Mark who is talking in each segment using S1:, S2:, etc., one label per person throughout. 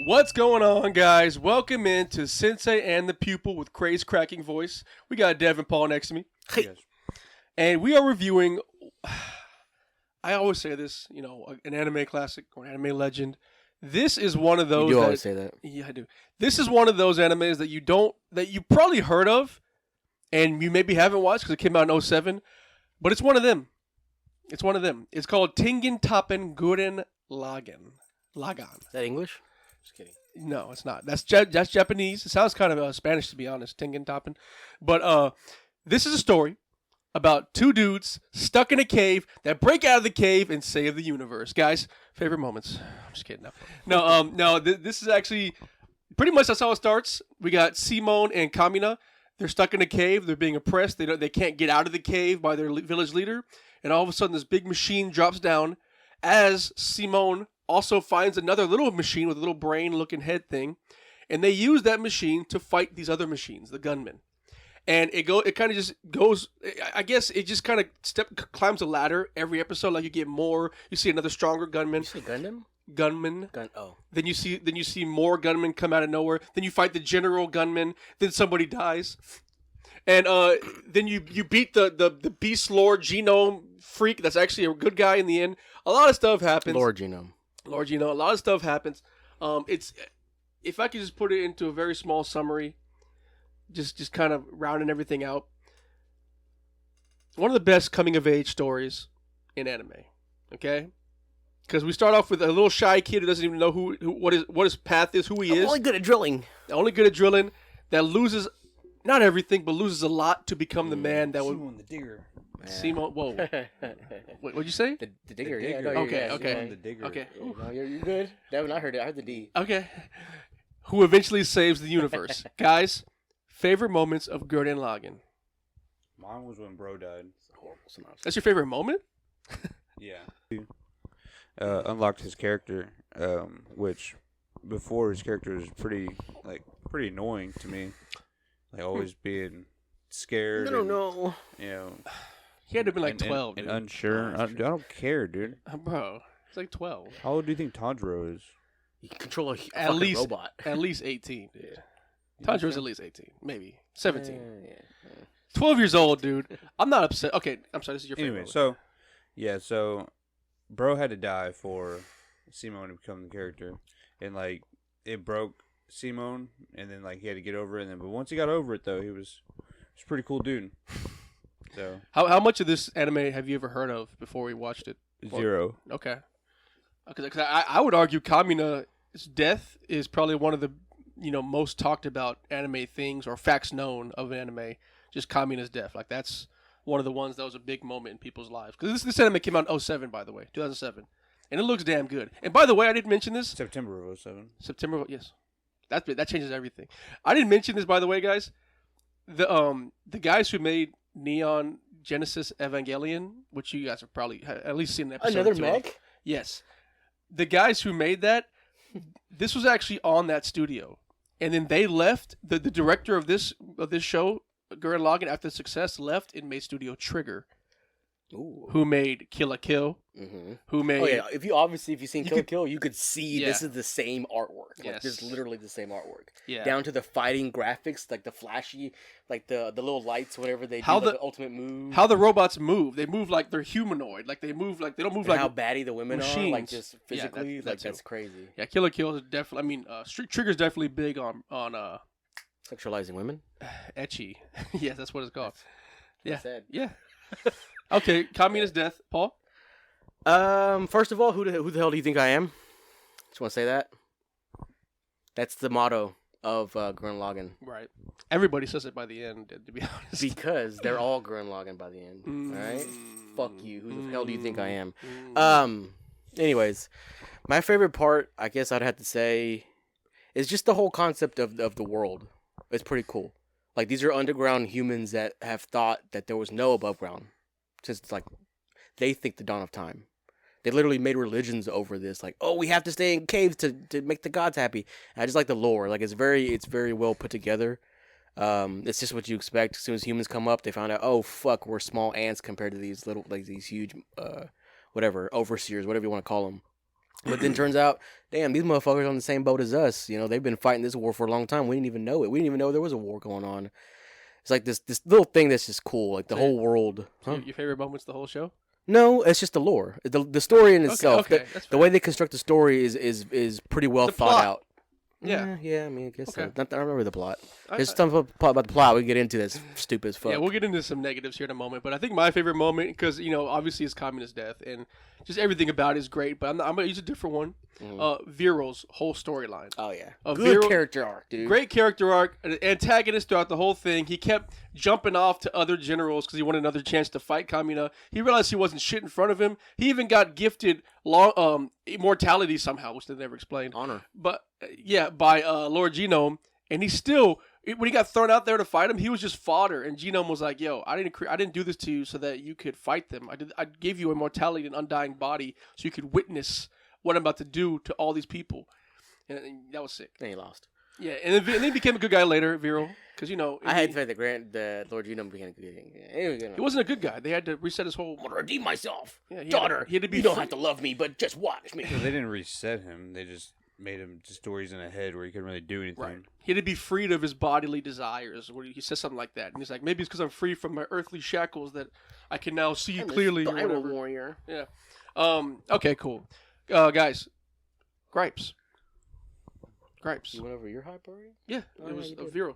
S1: What's going on, guys? Welcome into Sensei and the Pupil with Craze Cracking Voice. We got Dev and Paul next to me.
S2: Hey.
S3: Yes.
S1: And we are reviewing, I always say this, an anime classic or an anime legend. This is one of those.
S2: You do always say that.
S1: Yeah, I do. This is one of those animes that you probably heard of, and you maybe haven't watched because it came out in 07, but it's one of them. It's one of them. It's called Tengen Toppan Gurren Lagann.
S2: Is that English? Just kidding.
S1: No, it's not. That's Japanese. It sounds kind of Spanish, to be honest. Tengen Toppan. But this is a story about two dudes stuck in a cave that break out of the cave and save the universe. Guys, favorite moments. I'm just kidding. No. This is actually pretty much that's how it starts. We got Simone and Kamina. They're stuck in a cave. They're being oppressed. They can't get out of the cave by their village leader. And all of a sudden, this big machine drops down as Simone also finds another little machine with a little brain-looking head thing. And they use that machine to fight these other machines, the gunmen. And it kind of just goes, I guess it just kind of climbs a ladder every episode. Like you get more, you see another stronger gunman.
S2: You say Gundam?
S1: Gunman.
S2: Oh.
S1: Then you see more gunmen come out of nowhere. Then you fight the general gunman. Then somebody dies. And then you beat the Beast Lord Genome freak. That's actually a good guy in the end. A lot of stuff happens.
S2: Lord Genome.
S1: A lot of stuff happens. It's if I could just put it into a very small summary, just kind of rounding everything out. One of the best coming of age stories in anime. Okay, because we start off with a little shy kid who doesn't even know what his path is, who he is.
S2: Only good at drilling.
S1: Only good at drilling. That loses not everything, but loses a lot to become the man that would.
S3: Simon the Digger.
S1: Simon, whoa. What'd you say?
S2: The digger.
S3: The
S2: Yeah,
S3: digger.
S2: no,
S1: Okay,
S2: yeah,
S1: okay.
S3: Simon the Digger.
S1: Okay.
S2: Yeah, no, you're good. Devin, I heard it. I heard the D.
S1: Okay. Who eventually saves the universe. Guys, favorite moments of Gurren Lagann.
S3: Mine was when bro died.
S2: Horrible synopsis.
S1: That's your favorite moment?
S3: Yeah. Unlocked his character, which before his character was pretty annoying to me. Like always being scared.
S2: No.
S3: You know.
S1: He had to have been like
S3: and,
S1: 12,
S3: and
S1: dude.
S3: unsure. I don't care, dude.
S1: Bro, he's like 12.
S3: How old do you think Tanjiro is?
S2: You can control a
S1: At
S2: fucking
S1: least,
S2: robot.
S1: at least 18, dude.
S3: You
S1: Tanjiro's
S3: think so?
S1: at least 18. Maybe. 17.
S2: Yeah.
S1: 12 years old, dude. I'm not upset. Okay, I'm sorry. This is your favorite
S3: Anyway,
S1: moment.
S3: so bro had to die for Simone to become the character, and like it broke Simone, and then like he had to get over it. And then, but once he got over it, though, he was a pretty cool dude. So
S1: How much of this anime have you ever heard of before we watched it?
S3: 0.
S1: Okay. Because I would argue Kamina's death is probably one of the most talked about anime things or facts known of anime. Just Kamina's death. Like that's one of the ones that was a big moment in people's lives. Because this anime came out in 07, by the way, 2007, and it looks damn good. And by the way, I didn't mention this.
S3: September of 07.
S1: September, yes, that changes everything. I didn't mention this, by the way, guys. The guys who made Neon Genesis Evangelion, which you guys have probably at least seen an episode.
S2: Another
S1: or two
S2: mech?
S1: of. Yes, the guys who made that, this was actually on that studio, and then they left. The director of this show, Gurren Lagann, after success, left and made Studio Trigger,
S2: Ooh.
S1: who made Kill la Kill,
S2: Mm-hmm.
S1: who made.
S2: Oh yeah, if you've seen
S1: You
S2: Kill la
S1: could-
S2: Kill, you could see
S1: Yeah.
S2: this is the same artwork. Like
S1: Yes.
S2: this is literally the same artwork.
S1: Yeah.
S2: Down to the fighting graphics, like the flashy, like the little lights, whatever they
S1: How
S2: do, like
S1: the-
S2: the ultimate move.
S1: How the robots move? They move like they're humanoid. Like they move like they don't move
S2: and
S1: like
S2: how batty the women are, like
S1: machines.
S2: just
S1: Yeah,
S2: physically,
S1: that
S2: like
S1: too.
S2: that's crazy.
S1: Yeah, Kill la Kill is definitely. I mean, Trigger's definitely big on
S2: Sexualizing women.
S1: etchy. Yes, that's what it's called.
S2: That's sad.
S1: Yeah. Okay, Kamina's death, Paul.
S2: First of all, who the hell do you think I am? Just want to say that. That's the motto of Gurren Lagann.
S1: Right. Everybody says it by the end, to be honest.
S2: Because they're all Gurren Lagann by the end. Alright? Fuck you. Who the hell do you think I am? Anyways, my favorite part, I guess I'd have to say, is just the whole concept of the world. It's pretty cool. Like, these are underground humans that have thought that there was no above ground. Since, like, they think the dawn of time. They literally made religions over this. Like, oh, we have to stay in caves to make the gods happy. And I just like the lore. Like, it's very well put together. It's just what you expect. As soon as humans come up, they found out, oh, fuck, we're small ants compared to these little, like, these huge, whatever, overseers, whatever you want to call them. But then turns out, damn, these motherfuckers are on the same boat as us. You know, they've been fighting this war for a long time. We didn't even know it. We didn't even know there was a war going on. It's like this little thing that's just cool. Like the whole world. Huh?
S1: Your favorite moments of the whole show?
S2: No, it's just the lore. The story in itself.
S1: Okay,
S2: The way they construct the story is pretty well
S1: The
S2: thought
S1: plot.
S2: out.
S1: Yeah.
S2: Yeah, I mean, I guess so.
S1: Okay.
S2: I don't remember the plot.
S1: I-
S2: There's stuff about the plot we can get into that's stupid as fuck.
S1: Yeah, we'll get into some negatives here in a moment, but I think my favorite moment, because obviously it's communist death, and just everything about it is great. But I'm gonna use a different one. Viro's whole storyline.
S2: Oh, yeah.
S1: A
S2: Good
S1: Vero-
S2: character arc, dude.
S1: Great character arc, an antagonist throughout the whole thing. He kept jumping off to other generals because he wanted another chance to fight Kamina. He realized he wasn't shit in front of him. He even got gifted immortality somehow, which they never explained.
S2: Honor.
S1: But by Lord Genome, and he still, when he got thrown out there to fight him, he was just fodder. And Genome was like, "Yo, I didn't do this to you so that you could fight them. I gave you immortality and undying body so you could witness what I'm about to do to all these people." And that was sick.
S2: Then he lost.
S1: Yeah, and then he became a good guy later, Vero, because
S2: I had to say the Lord Genome became a good thing. Anyway,
S1: he wasn't a good guy. They had to reset his whole.
S2: I'm gonna redeem myself.
S1: Yeah,
S2: Daughter,
S1: he had to be
S2: you don't
S1: free.
S2: have to love me, but just watch me.
S3: They didn't reset him. They just made him just stories in a head where he couldn't really do anything.
S1: Right. He had to be freed of his bodily desires. Where he says something like that, and he's like, maybe it's because I'm free from my earthly shackles that I can now see clearly. Or
S2: I'm a
S1: whatever.
S2: warrior.
S1: Yeah. Okay. Cool. Guys, gripes.
S2: You went over your hype already?
S1: Yeah,
S2: Oh,
S1: it
S2: yeah,
S1: was
S2: you
S1: a
S2: did.
S1: Vero.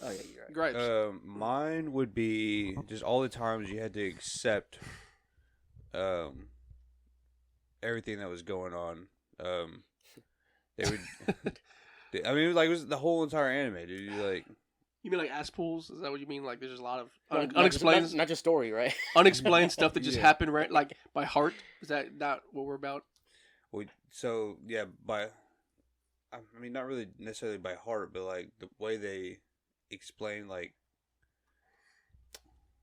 S2: Oh yeah, you're right.
S1: Gripes.
S3: Mine would be just all the times you had to accept everything that was going on. They would. I mean, it was the whole entire anime, dude.
S1: You mean like ass pools? Is that what you mean? Like there's just a lot of
S2: Not just story, right?
S1: unexplained stuff that just
S3: Yeah.
S1: happened, right? Like by heart. Is that not what we're about?
S3: So yeah, I mean, not really necessarily by heart, but like the way they explain, like,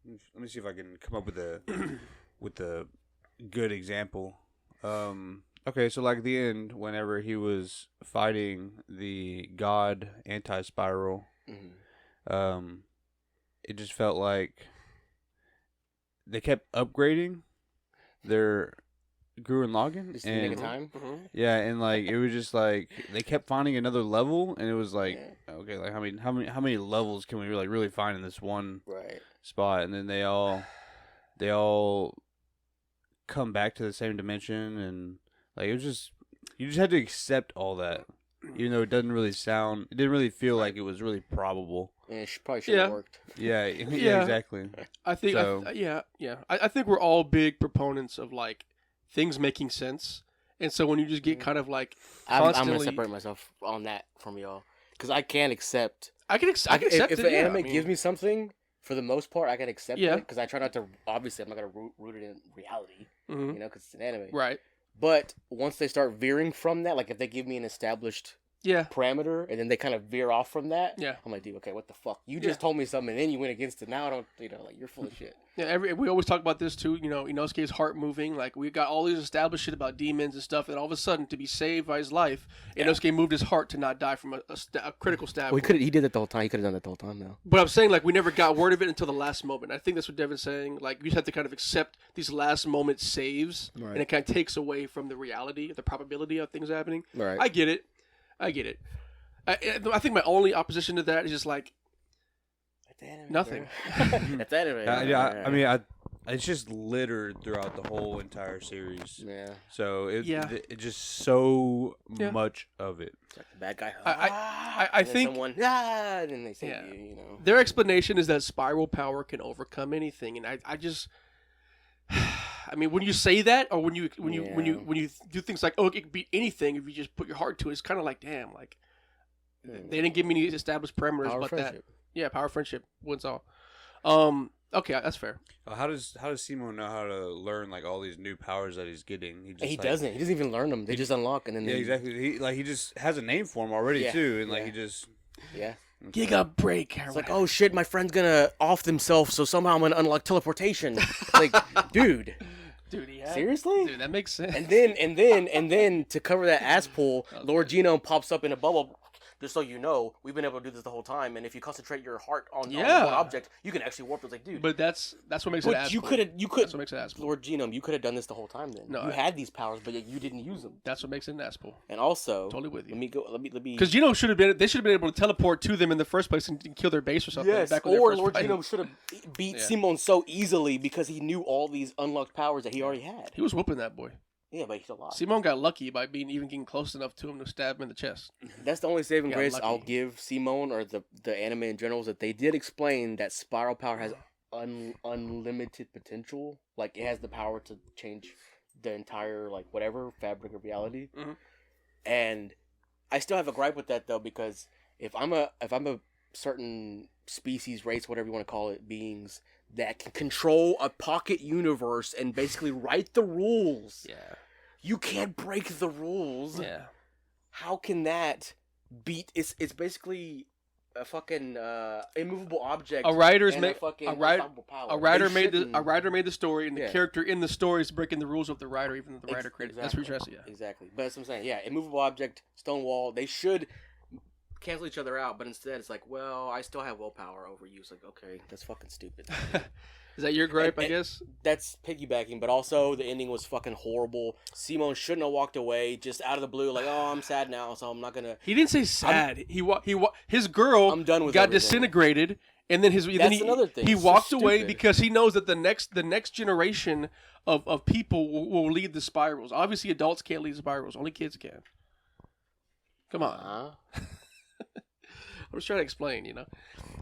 S3: let me see if I can come up with a good example. Okay, so like the end, whenever he was fighting the god anti-spiral, it just felt like they kept upgrading their Gurren Lagann,
S2: Just in the nick of time.
S3: yeah, and like it was just like they kept finding another level, and it was like, okay, like how many levels can we really find in this one
S2: Right.
S3: spot? And then they all come back to the same dimension, and like it was just, you just had to accept all that, even though it didn't really feel like it was really probable.
S2: Yeah, it probably should have worked.
S3: Yeah,
S1: Yeah.
S3: exactly.
S1: I think,
S3: So-
S1: I think we're all big proponents of like things making sense, and so when you just get kind of like
S2: I'm gonna
S1: constantly,
S2: separate myself on that from y'all because I can't accept.
S1: I can accept
S2: if
S1: it.
S2: an
S1: yeah,
S2: anime
S1: I mean,
S2: gives me something, for the most part, I can accept
S1: Yeah.
S2: it because I try not to. Obviously, I'm not gonna root it in reality,
S1: mhm,
S2: because it's an anime.
S1: right,
S2: But once they start veering from that, like if they give me an established
S1: yeah,
S2: parameter and then they kind of veer off from that,
S1: yeah.
S2: I'm like, dude, okay, what the fuck? You just told me something and then you went against it. Now I don't, like you're full of shit.
S1: Yeah, we always talk about this too. Inosuke's heart moving. Like we got all these established shit about demons and stuff, and all of a sudden, to be saved by his life, Inosuke moved his heart to not die from a critical stab.
S2: Well, he did that the whole time. He could have done that the whole time now.
S1: But I'm saying like we never got word of it until the last moment. I think that's what Devin's saying. Like you just have to kind of accept these last moment saves,
S2: Right.
S1: and it kind of takes away from the reality, the probability of things happening.
S2: Right.
S1: I get it. I think my only opposition to that is just like nothing.
S2: That's anime.
S3: I mean, it's just littered throughout the whole entire series.
S2: Yeah.
S3: So it just so
S1: Yeah.
S3: much of it.
S2: It's like the bad guy.
S1: I
S2: and then
S1: think
S2: someone, and then they say
S1: Yeah.
S2: you know.
S1: their explanation is that spiral power can overcome anything, and I just, I mean, when you say that, or when you do things like, oh, it could be anything if you just put your heart to it, it's kind of like, damn, like they didn't give me any established parameters
S2: Power
S1: but
S2: friendship.
S1: that. Yeah, power friendship wins all. Okay, that's fair.
S3: How does Simo know how to learn like all these new powers that he's getting?
S2: He doesn't. He doesn't even learn them. They just unlock and then.
S3: Yeah, exactly. He just has a name for him already
S2: Yeah,
S3: too, and like
S2: yeah.
S3: he just.
S2: Yeah.
S1: Giga break.
S2: It's like, oh shit, my friend's gonna off themselves, so somehow I'm gonna unlock teleportation. Like, dude,
S1: dude,
S2: seriously?
S1: Dude, that makes sense.
S2: And then to cover that ass pull, Lord Genome pops up in a bubble. just so you know, we've been able to do this the whole time, and if you concentrate your heart on one object, you can actually warp it. It's like, dude.
S1: But that's what makes it as
S2: you
S1: cool.
S2: could
S1: That's what makes it as cool.
S2: Lord Genome, you could have done this the whole time then.
S1: No,
S2: you had these powers, but yet you didn't use them.
S1: That's what makes it an as cool.
S2: And also,
S1: Totally with you.
S2: Let me.
S1: Because Genome should have been. They should have been able to teleport to them in the first place and kill their base or something.
S2: Yes,
S1: back
S2: or Lord Genome should have beat Simon so easily because he knew all these unlocked powers that he already had.
S1: He was whooping that boy.
S2: Yeah, but he's alive.
S1: Simon got lucky by even getting close enough to him to stab him in the chest.
S2: That's the only saving grace
S1: lucky.
S2: I'll give Simon or the anime in general is that they did explain that Spiral Power has unlimited potential. Like, it has the power to change the entire, like, whatever, fabric of reality.
S1: Mm-hmm.
S2: And I still have a gripe with that, though, because if I'm a certain species, race, whatever you want to call it, beings that can control a pocket universe and basically write the rules.
S1: Yeah.
S2: You can't break the rules.
S1: Yeah.
S2: How can that beat? It's basically a fucking immovable object.
S1: A writer's
S2: and
S1: made
S2: a
S1: writer made the story, and the
S2: Yeah.
S1: character in the story is breaking the rules of the writer, even though the writer created. That's what you're trying to say. Yeah.
S2: Exactly. But that's what I'm saying. Yeah, immovable object, stone wall. They should cancel each other out, but instead it's like, well, I still have willpower over you. It's like, okay, that's fucking stupid.
S1: Is that your gripe? I guess
S2: that's piggybacking, but also the ending was fucking horrible. Simon shouldn't have walked away just out of the blue, like, oh, I'm sad now, so I'm not gonna.
S1: He didn't say sad. His girl
S2: I'm done with
S1: got
S2: everything.
S1: disintegrated, and then
S2: Another thing.
S1: He
S2: It's
S1: walked
S2: so
S1: away
S2: stupid.
S1: because he knows that the next generation of people will lead the spirals. Obviously, adults can't lead spirals. Only kids can. Come on. I'm just trying to explain, you know.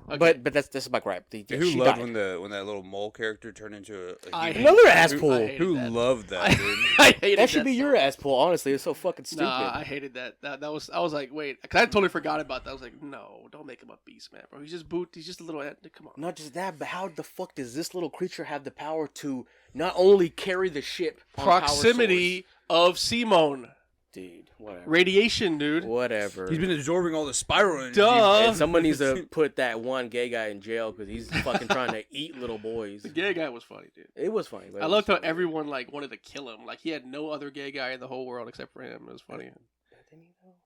S1: Okay.
S2: But that's my gripe.
S3: Who
S2: She
S3: loved
S2: died.
S3: when that little mole character turned into a
S1: I
S3: human?
S2: Another ass
S3: Who-
S2: pull.
S1: I hated
S3: Who
S1: that.
S3: loved that, dude?
S1: I hated
S2: That should be your
S1: so
S2: ass pull. Honestly, it's so fucking stupid.
S1: Nah, I hated that. That was. I was like, wait, because I totally forgot about that. I was like, no, don't make him a beast, man, bro. He's just a little. Come on.
S2: Not just that, but how the fuck does this little creature have the power to not only carry the ship on
S1: Proximity of Simone.
S2: Dude, whatever.
S1: Radiation, dude.
S2: Whatever.
S3: He's been absorbing all the spiral energy.
S1: Duh.
S2: And someone needs to put that one gay guy in jail because he's fucking trying to eat little boys.
S1: The gay guy was funny, dude.
S2: It was funny. But
S1: I loved how everyone like wanted to kill him. Like he had no other gay guy in the whole world except for him. It was funny.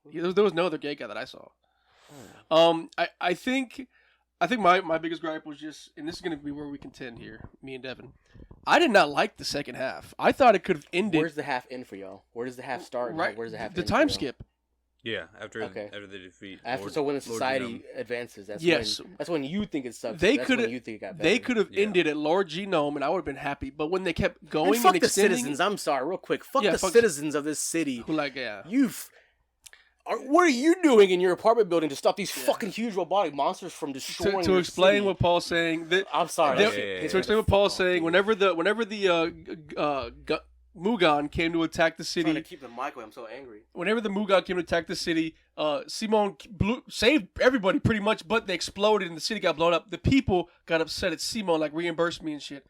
S1: There was no other gay guy that I saw. I think my biggest gripe was just, and this is gonna be where we contend here, me and Devin. I did not like the second half. I thought it could have ended.
S2: Where's the half end for y'all? Where does the half start? And
S1: right?
S2: Where's the half
S1: the
S2: end
S1: time
S2: for y'all?
S1: skip.
S3: Yeah, after
S2: Okay.
S3: after the defeat.
S2: After
S3: Lord-
S2: so when the
S3: Lord
S2: society
S3: Genome.
S2: advances,
S1: Yes.
S2: that's when you think it sucks.
S1: They
S2: That's
S1: could
S2: when
S1: have.
S2: you think it got
S1: They
S2: better.
S1: could have
S3: Yeah.
S1: ended at Lord Genome, and I would have been happy. But when they kept going
S2: And
S1: and,
S2: fuck the
S1: extending,
S2: citizens. I'm sorry, real quick. Fuck
S1: Yeah,
S2: the
S1: fuck-
S2: citizens of this city.
S1: who like yeah.
S2: What are you doing in your apartment building to stop these fucking huge robotic monsters from destroying
S1: To
S2: your
S1: explain
S2: city?
S1: what Paul's saying,
S2: I'm sorry.
S1: They-
S2: that shit
S3: yeah,
S2: pissed
S1: to
S2: me
S1: explain
S2: the
S1: what Paul's
S2: fuck off,
S1: saying,
S2: dude.
S1: whenever the Mugan came to attack the
S2: I'm trying to
S1: city,
S2: keep the mic away. I'm so angry.
S1: whenever the Mugan came to attack the city, Simon saved everybody pretty much, but they exploded and the city got blown up. The people got upset at Simon, like reimbursed me and shit.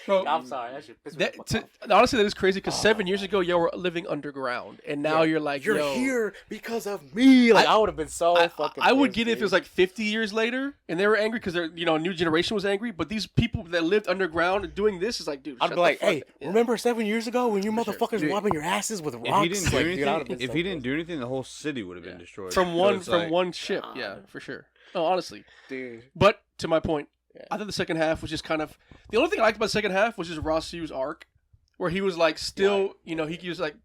S1: Bro,
S2: I'm sorry. That shit pissed me the fuck off.
S1: honestly, that is crazy because 7 years ago, y'all were living underground, and now you're like,
S2: You're
S1: yo,
S2: here because of me. Like I would have been so fucking.
S1: I would
S2: pissed,
S1: get it if it was
S2: dude.
S1: like 50 years later and they were angry because a new generation was angry. But these people that lived underground and doing this is like, dude,
S2: I'd
S1: shut
S2: be like,
S1: the fuck
S2: hey,
S1: up. Yeah.
S2: remember 7 years ago when you
S1: For sure.
S2: motherfuckers
S3: Dude,
S2: whopping your asses with rocks?
S3: If he didn't do
S2: Like, dude, I would've
S3: anything,
S2: been
S3: if
S2: so
S3: he didn't
S2: pissed.
S3: do anything, the whole city would have been destroyed.
S1: from
S3: So
S1: one
S3: it's like-
S1: one ship, yeah, for sure. Oh, honestly,
S2: dude.
S1: but to my point,
S2: Yeah.
S1: I thought the second half was just kind of the only thing I liked about the second half was just Ross's arc, where he was like still, he was like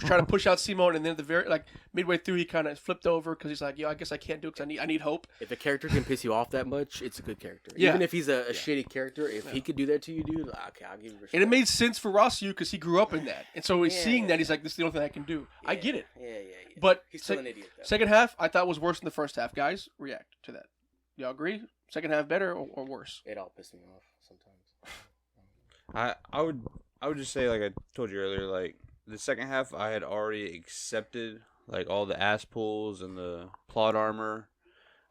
S1: trying to push out Simone, and then at the very midway through he kind of flipped over because he's like, yo, I guess I can't do it because I need hope.
S2: If a character can piss you off that much, it's a good character.
S1: Yeah.
S2: Even if he's a shitty character, if he could do that to you, dude, okay, I'll give you respect.
S1: And it made sense for Rossiu because he grew up in that, and so he's
S2: Yeah,
S1: seeing
S2: yeah,
S1: that he's like, this is the only thing I can do. I get it.
S2: Yeah.
S1: But
S2: He's still an idiot, though.
S1: second half, I thought was worse than the first half. Guys, react to that. Y'all agree? Second half better or worse?
S2: It all pissed me off sometimes.
S3: I would just say, like I told you earlier, like the second half I had already accepted like all the ass pulls and the plot armor.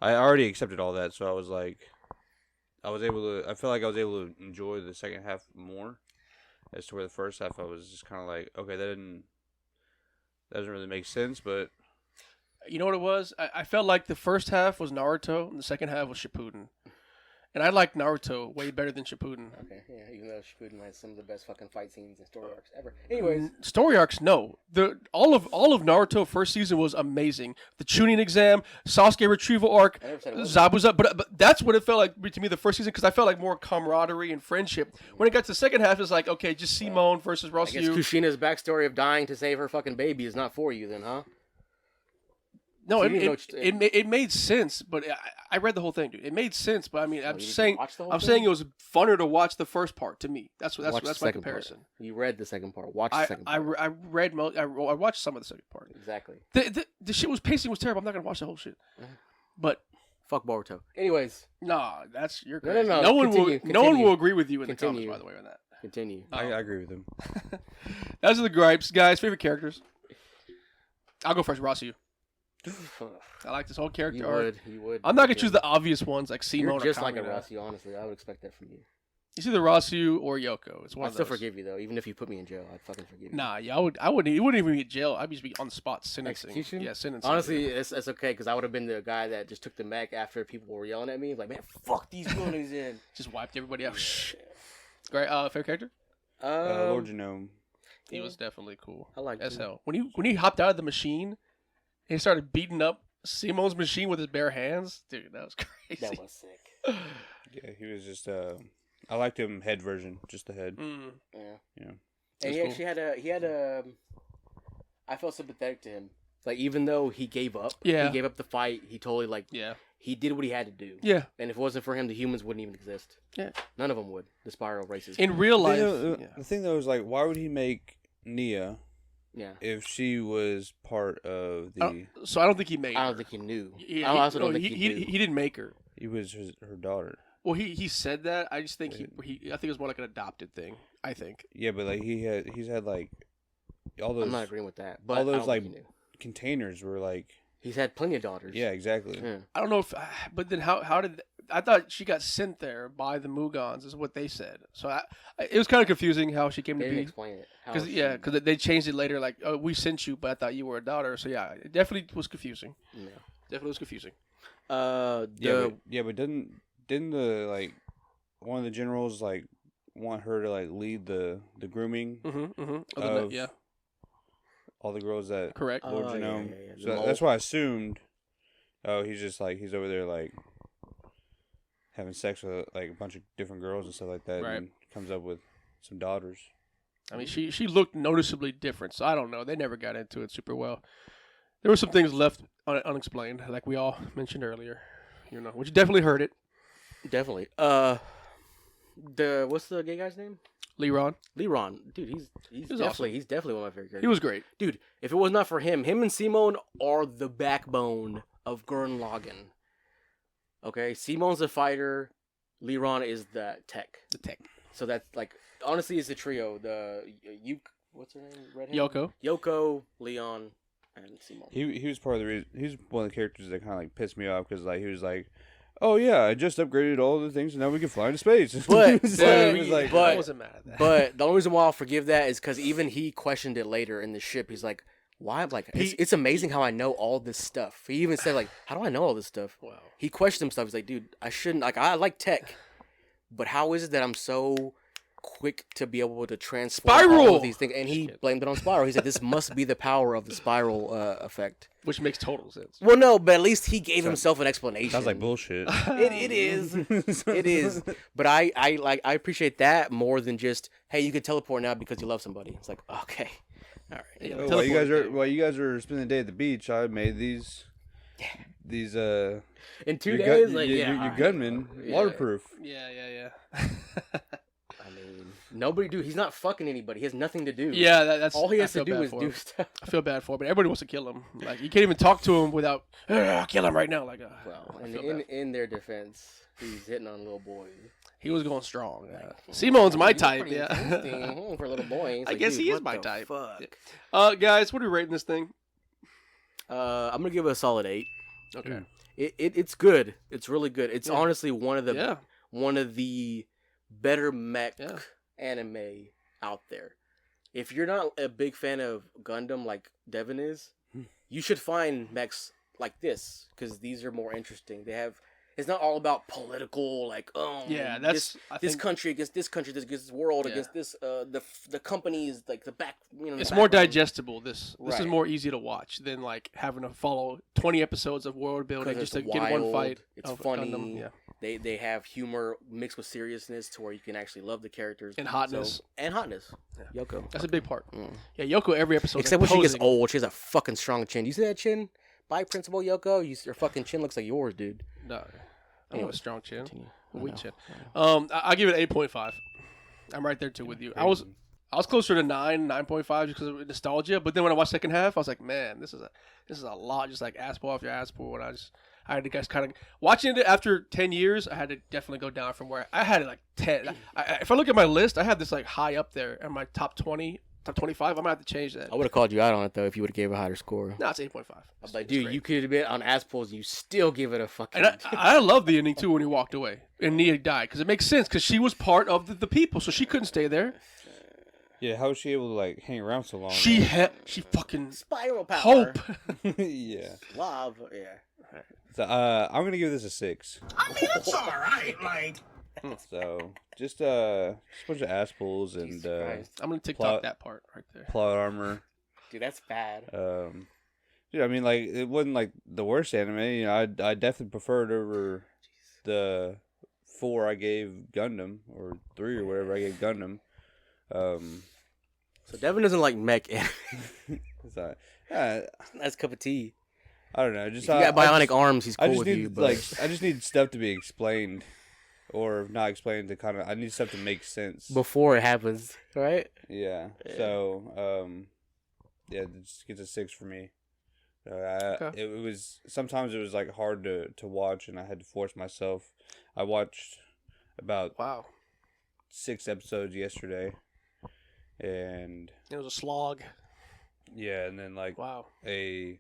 S3: I already accepted all that, so I was like, I felt like I was able to enjoy the second half more, as to where the first half I was just kind of like, okay, that doesn't really make sense, but
S1: You know what it was? I felt like the first half was Naruto and the second half was Shippuden. And I like Naruto way better than Shippuden.
S2: Okay, yeah, even though Shippuden has some of the best fucking fight scenes and story arcs ever. Anyways,
S1: Story arcs, no. All of Naruto first season was amazing. The Chunin exam, Sasuke retrieval arc,
S2: I never said it wasn't.
S1: Zabuza, but that's what it felt like to me the first season because I felt like more camaraderie and friendship. When it got to the second half, it's like okay, just Simone versus
S2: I guess
S1: Rossiu.
S2: Kushina's backstory of dying to save her fucking baby is not for you, then, huh?
S1: No,
S2: So you didn't know
S1: it made sense, but I read the whole thing, dude. It made sense, but I mean, I'm
S2: you
S1: just
S2: didn't
S1: saying,
S2: watch the whole
S1: I'm
S2: thing?
S1: saying it was funner to watch the first part to me. That's
S2: Watch the
S1: my
S2: second
S1: comparison.
S2: part. You read the second part. Watch the second part.
S1: I watched some of the second part.
S2: Exactly.
S1: The shit pacing was terrible. I'm not gonna watch the whole shit. But
S2: Fuck Boruto. Anyways,
S1: nah, you're
S2: No,
S1: crazy.
S2: no,
S1: No one
S2: continue.
S1: will agree with you in the
S2: Continue.
S1: comments, by the way, on that.
S2: continue.
S3: I agree with him.
S1: Those are the gripes, guys. Favorite characters. I'll go first. Rossiu. I like this whole character
S2: You
S1: arc.
S2: would.
S1: I'm not gonna choose the obvious ones like Simone
S2: You're just
S1: or
S2: like a
S1: Kamina.
S2: Rossi, honestly. I would expect that from you.
S1: It's either Rossiu or Yoko. It's one
S2: I'd
S1: of
S2: still
S1: those.
S2: forgive you though, even if you put me in jail. I'd fucking forgive you.
S1: Nah, yeah, I wouldn't. You wouldn't even be in jail. I'd just be on the spot sentencing.
S2: Execution?
S1: Yeah, sentencing.
S2: Honestly, it's okay because I would have been the guy that just took the mech after people were yelling at me. Like, man, fuck these buildings in.
S1: Just wiped everybody out. Shh. Great. Favorite character.
S3: Lord Genome.
S1: He was definitely cool.
S2: I like
S1: as
S2: him.
S1: hell. When he hopped out of the machine, and he started beating up Simone's machine with his bare hands. Dude, that was crazy.
S2: That was sick.
S3: Yeah, he was just. I liked him head version, just the head.
S2: Yeah.
S3: Yeah.
S2: And
S1: That's
S2: he
S1: cool.
S2: actually had a. I felt sympathetic to him. Like, even though he gave up,
S1: Yeah.
S2: he gave up the fight. He totally
S1: Yeah.
S2: he did what he had to do.
S1: Yeah.
S2: And if it wasn't for him, the humans wouldn't even exist.
S1: Yeah.
S2: None of them would. The spiral races.
S1: In real life.
S3: The thing though is like, why would he make Nia
S2: Yeah.
S3: if she was part of the?
S1: So I don't think he made.
S2: I
S1: her.
S2: don't think he knew.
S1: Yeah,
S2: I also don't
S1: no,
S2: think he knew.
S1: he didn't make her.
S3: He was her daughter.
S1: Well, he said that. I just think I think it was more like an adopted thing. I think.
S3: Yeah, but like he's had like all those
S2: I'm not agreeing with that. But
S3: all
S2: I
S3: those
S2: don't
S3: like
S2: think he knew.
S3: containers were like
S2: He's had plenty of daughters.
S3: yeah, exactly.
S2: Yeah.
S1: I don't know if, but then how did I thought she got sent there by the Mugons is what they said. So it was kind of confusing how she came
S2: They
S1: to
S2: didn't
S1: be.
S2: explain it. How
S1: Because
S2: she-
S1: they changed it later. Like, oh, we sent you, but I thought you were a daughter. So yeah, it definitely was confusing.
S2: Yeah.
S1: Definitely was confusing.
S3: But didn't the like one of the generals like want her to like lead the grooming of
S1: Yeah,
S3: all the girls that
S1: correct.
S3: Lord
S2: Oh,
S3: Genome.
S2: yeah. The
S3: So
S2: mole.
S3: that's why I assumed. Oh, he's just like he's over there like having sex with like a bunch of different girls and stuff like that,
S1: Right.
S3: and comes up with some daughters.
S1: I mean, she looked noticeably different. So I don't know. They never got into it super well. There were some things left unexplained, like we all mentioned earlier. Which definitely hurt it.
S2: Definitely. What's the gay guy's name?
S1: Leron,
S2: Leron. Dude, he's
S1: was
S2: definitely he's definitely one of my favorite characters.
S1: he was great.
S2: Dude, if it was not for him and Simone are the backbone of Gurren Lagann. Okay, Simone's the fighter, Leron is the tech.
S1: The tech.
S2: So that's like honestly, it's a trio. What's her name? Redhead?
S1: Yoko.
S2: Leon, and Simone.
S3: He was part of the reason. He's one of the characters that kind of like pissed me off because like he was like, oh yeah, I just upgraded all the things and now we can fly into space.
S2: But-
S3: So it was like,
S2: but-
S1: I wasn't mad at that.
S2: But the only reason why I'll forgive that is because even he questioned it later in the ship. He's like, "Why?" Like, it's amazing how I know all this stuff. He even said, "Like, how do I know all this stuff?"
S1: Wow.
S2: He questioned himself. He's like, "Dude, I shouldn't. Like, I like tech, but how is it that I'm so quick to be able to transform all
S1: Spiral!
S2: of these things?" And he blamed it on Spiral. He said, "This must be the power of the Spiral effect."
S1: Which makes total sense.
S2: Well, no, but at least he gave himself an explanation.
S3: sounds like bullshit.
S2: It is. It is. But I appreciate that more than just, hey, you can teleport now because you love somebody. It's like, okay. All right.
S1: Yeah.
S3: Oh,
S1: Teleport.
S3: while you guys are spending the day at the beach, I made these
S2: In 2
S3: your
S2: days,
S3: gun-
S2: like,
S3: your,
S2: yeah.
S3: your
S2: all right.
S3: gunman
S2: Yeah.
S3: waterproof.
S1: Yeah.
S2: I mean, nobody do. He's not fucking anybody. He has nothing to do.
S1: Yeah, that's
S2: All he
S1: I
S2: has to
S1: feel
S2: do
S1: bad
S2: is
S1: for
S2: do
S1: him.
S2: stuff.
S1: I feel bad for him, but everybody wants to kill him. Like you can't even talk to him without I'll kill him right now. Like,
S2: Well,
S1: I
S2: and
S1: feel bad.
S2: in their defense, he's hitting on little boys.
S1: He was going strong. Yeah. Simone's my
S2: He's
S1: type.
S2: pretty
S1: Yeah.
S2: interesting, for a little boy. It's
S1: I
S2: like,
S1: guess
S2: dude,
S1: he is
S2: what
S1: my
S2: the
S1: type.
S2: Fuck.
S1: Guys, what are we rating this thing?
S2: I'm gonna give it a solid 8.
S1: Okay.
S2: It's good. It's really good. It's
S1: Yeah.
S2: honestly one of
S1: Yeah.
S2: the better mech
S1: Yeah.
S2: anime out there. If you're not a big fan of Gundam like Devin is, you should find mechs like this because these are more interesting. It's not all about political, like,
S1: Yeah, that's
S2: this country against this country, this against this world,
S1: Yeah.
S2: against this the companies, like the back.
S1: It's more digestible. This is
S2: Right.
S1: more easy to watch than like having to follow 20 episodes of world building just to get one fight.
S2: It's
S1: of
S2: funny.
S1: Gundam. Yeah.
S2: They have humor mixed with seriousness to where you can actually love the characters
S1: And hotness.
S2: and hotness.
S1: Yeah.
S2: Yoko.
S1: That's a big part.
S2: Mm.
S1: Yeah, Yoko every episode.
S2: Except when she gets
S1: posing.
S2: old, she has a fucking strong chin. You see that chin? By Principal Yoko, your fucking chin looks like yours, dude.
S1: No, I don't have a strong chin.
S2: Continue.
S1: A
S2: I
S1: weak
S2: know.
S1: chin. I give it 8.5. I'm right there too with you. I was closer to 9.5 just because of nostalgia. But then when I watched second half, I was like, man, this is a lot. Just like ass pull off your ass pull. And I had to guys kind of watching it after 10 years. I had to definitely go down from where I had it like 10. If I look at my list, I had this like high up there in my top 20, top 25. I'm gonna have to change that.
S2: I would have called you out on it though if you would have gave a higher score.
S1: No, it's 8.5.
S2: I was like, dude, you could have been on ass pulls and you still give it a fucking.
S1: And I love the ending too when he walked away and Nia died because it makes sense because she was part of the people, so she couldn't stay there.
S3: Yeah, how was she able to like hang around so long?
S1: She fucking
S2: Spiral power.
S1: hope.
S3: Yeah.
S2: Love. Yeah.
S3: So I'm gonna give this a 6.
S4: I mean, it's all right. Like,
S3: So just a bunch of ass pulls and
S2: Jesus Christ.
S1: I'm gonna TikTok
S3: Plot-
S1: that part right there.
S3: plot armor.
S2: Dude, that's bad.
S3: Dude, I mean, like it wasn't like the worst anime. You know, I definitely preferred over the 4 I gave Gundam or 3 or whatever I gave Gundam.
S2: So Devin doesn't like mech anime.
S3: So,
S2: That's a cup of tea.
S3: I don't know. Just
S2: If you got bionic arms, he's
S3: I
S2: cool
S3: just
S2: with
S3: need
S2: you. But
S3: I just need stuff to be explained, or not explained to kind of. I need stuff to make sense.
S2: before it happens, right?
S3: Yeah.
S2: Yeah.
S3: So yeah, it just gets a 6 for me.
S1: Okay.
S3: It was sometimes it was like hard to watch, and I had to force myself. I watched about
S1: Wow,
S3: 6 episodes yesterday, and
S1: it was a slog.
S3: yeah, and then like
S1: Wow.
S3: I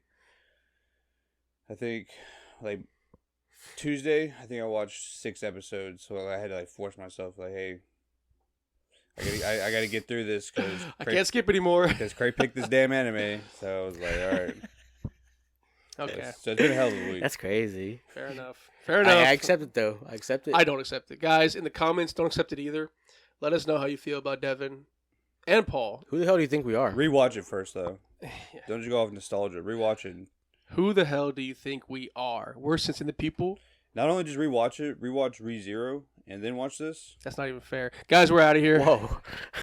S3: think like Tuesday, I think I watched 6 episodes, so I had to like force myself, like, hey, I gotta get through this because
S1: I can't skip anymore.
S3: because Craig picked this damn anime, so I was like, all right.
S1: Okay,
S3: So it's been a hell of a week.
S2: That's crazy.
S1: fair enough. Fair enough.
S2: I accept it though. I accept it.
S1: I don't accept it, guys. In the comments, don't accept it either. Let us know how you feel about Devin and Paul.
S2: Who the hell do you think we are?
S3: Rewatch it first though.
S1: Yeah.
S3: Don't just go off nostalgia. Rewatch it.
S1: Who the hell do you think we are? We're Sensing the People.
S3: Not only just rewatch it, rewatch ReZero, and then watch this.
S1: That's not even fair, guys. We're out of here.
S2: Whoa.